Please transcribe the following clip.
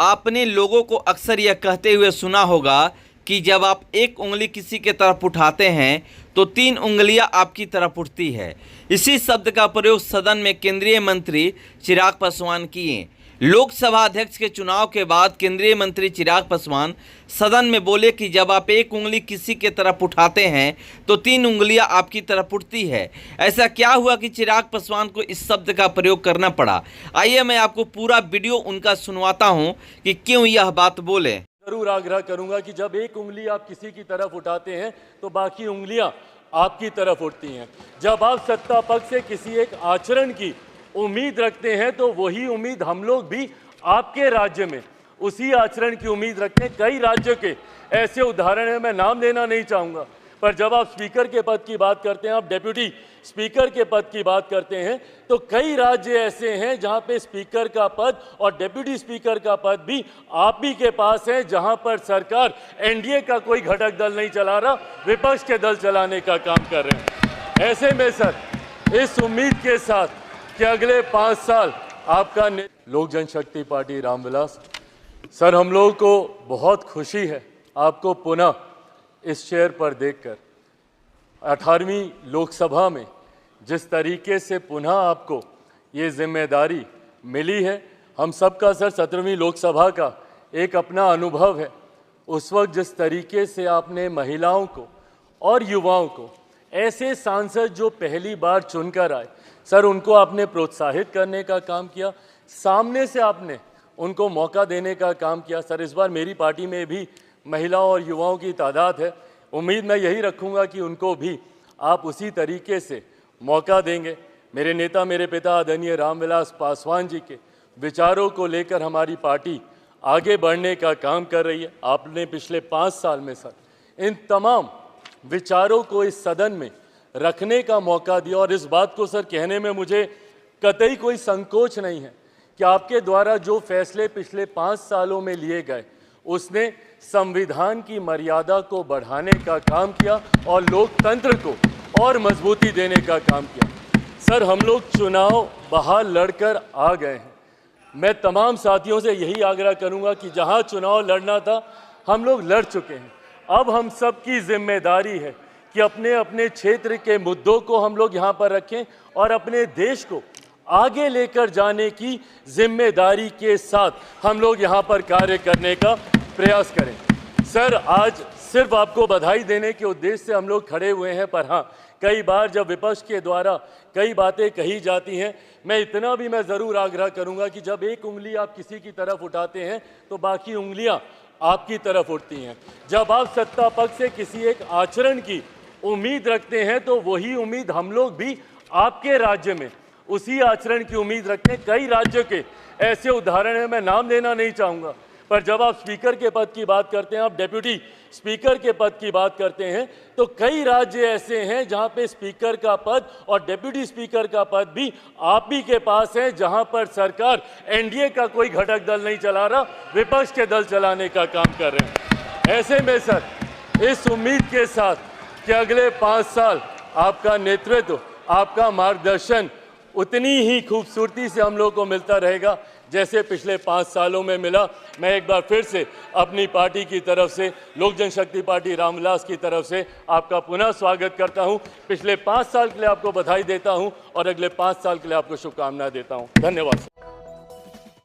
आपने लोगों को अक्सर यह कहते हुए सुना होगा कि जब आप एक उंगली किसी के तरफ उठाते हैं तो 3 उंगलियां आपकी तरफ उठती है। इसी शब्द का प्रयोग सदन में केंद्रीय मंत्री चिराग पासवान किए। लोकसभा अध्यक्ष के चुनाव के बाद केंद्रीय मंत्री चिराग पासवान सदन में बोले कि जब आप एक उंगली किसी के तरफ उठाते हैं तो 3 उंगलियां आपकी तरफ उठती है। ऐसा क्या हुआ कि चिराग पासवान को इस शब्द का प्रयोग करना पड़ा? आइए मैं आपको पूरा वीडियो उनका सुनवाता हूं कि क्यों यह बात बोले। जरूर आग्रह करूंगा कि जब एक उंगली आप किसी की तरफ उठाते हैं तो बाकी उंगलियां आपकी तरफ उठती हैं। जब आप सत्ता पक्ष से किसी एक आचरण की उम्मीद रखते हैं तो वही उम्मीद हम लोग भी आपके राज्य में उसी आचरण की उम्मीद रखते हैं। कई राज्यों के ऐसे उदाहरण हैं, मैं नाम लेना नहीं चाहूँगा, पर जब आप स्पीकर के पद की बात करते हैं, आप डेप्यूटी स्पीकर के पद की बात करते हैं, तो कई राज्य ऐसे हैं जहां पे स्पीकर का पद और डेप्यूटी स्पीकर का पद भी आप ही के पास है, जहां पर सरकार एनडीए का कोई घटक दल नहीं चला रहा, विपक्ष के दल चलाने का काम कर रहे हैं। ऐसे में सर, इस उम्मीद के साथ कि अगले 5 साल आपका लोक जनशक्ति पार्टी रामविलास सर, हम लोगों को बहुत खुशी है आपको पुनः इस चेयर पर देखकर। 18वीं लोकसभा में जिस तरीके से पुनः आपको ये जिम्मेदारी मिली है, हम सबका सर 17वीं लोकसभा का एक अपना अनुभव है। उस वक्त जिस तरीके से आपने महिलाओं को और युवाओं को, ऐसे सांसद जो पहली बार चुनकर आए सर, उनको आपने प्रोत्साहित करने का काम किया, सामने से आपने उनको मौका देने का काम किया। सर, इस बार मेरी पार्टी में भी महिलाओं और युवाओं की तादाद है, उम्मीद मैं यही रखूंगा कि उनको भी आप उसी तरीके से मौका देंगे। मेरे नेता, मेरे पिता आदरणीय रामविलास पासवान जी के विचारों को लेकर हमारी पार्टी आगे बढ़ने का काम कर रही है। आपने पिछले 5 साल में सर इन तमाम विचारों को इस सदन में रखने का मौका दिया, और इस बात को सर कहने में मुझे कतई कोई संकोच नहीं है कि आपके द्वारा जो फैसले पिछले 5 सालों में लिए गए उसने संविधान की मर्यादा को बढ़ाने का काम किया और लोकतंत्र को और मजबूती देने का काम किया। सर, हम लोग चुनाव बाहर लड़कर आ गए हैं। मैं तमाम साथियों से यही आग्रह करूंगा कि जहां चुनाव लड़ना था हम लोग लड़ चुके हैं। अब हम सबकी जिम्मेदारी है कि अपने अपने क्षेत्र के मुद्दों को हम लोग यहाँ पर रखें और अपने देश को आगे लेकर जाने की जिम्मेदारी के साथ हम लोग यहाँ पर कार्य करने का प्रयास करें। सर, आज सिर्फ आपको बधाई देने के उद्देश्य से हम लोग खड़े हुए हैं, पर हाँ, कई बार जब विपक्ष के द्वारा कई बातें कही जाती हैं, मैं इतना भी मैं ज़रूर आग्रह करूँगा कि जब एक उंगली आप किसी की तरफ उठाते हैं तो बाकी उंगलियाँ आपकी तरफ उठती हैं। जब आप सत्ता पक्ष से किसी एक आचरण की उम्मीद रखते हैं तो वही उम्मीद हम लोग भी आपके राज्य में उसी आचरण की उम्मीद रखते हैं। कई राज्यों के ऐसे उदाहरण हैं, मैं नाम लेना नहीं चाहूँगा, पर जब आप स्पीकर के पद की बात करते हैं, आप डेप्यूटी स्पीकर के पद की बात करते हैं, तो कई राज्य ऐसे हैं जहां पे स्पीकर का पद और डेप्यूटी स्पीकर का पद भी आप ही के पास है, जहां पर सरकार एनडीए का कोई घटक दल नहीं चला रहा, विपक्ष के दल चलाने का काम कर रहे हैं। ऐसे में सर, इस उम्मीद के साथ कि अगले 5 साल आपका नेतृत्व, आपका मार्गदर्शन उतनी ही खूबसूरती से हम लोगों को मिलता रहेगा जैसे पिछले 5 सालों में मिला। मैं एक बार फिर से अपनी पार्टी की तरफ से, लोक जनशक्ति पार्टी रामविलास की तरफ से आपका पुनः स्वागत करता हूं। पिछले 5 साल के लिए आपको बधाई देता हूं और अगले 5 साल के लिए आपको शुभकामनाएं देता हूं। धन्यवाद।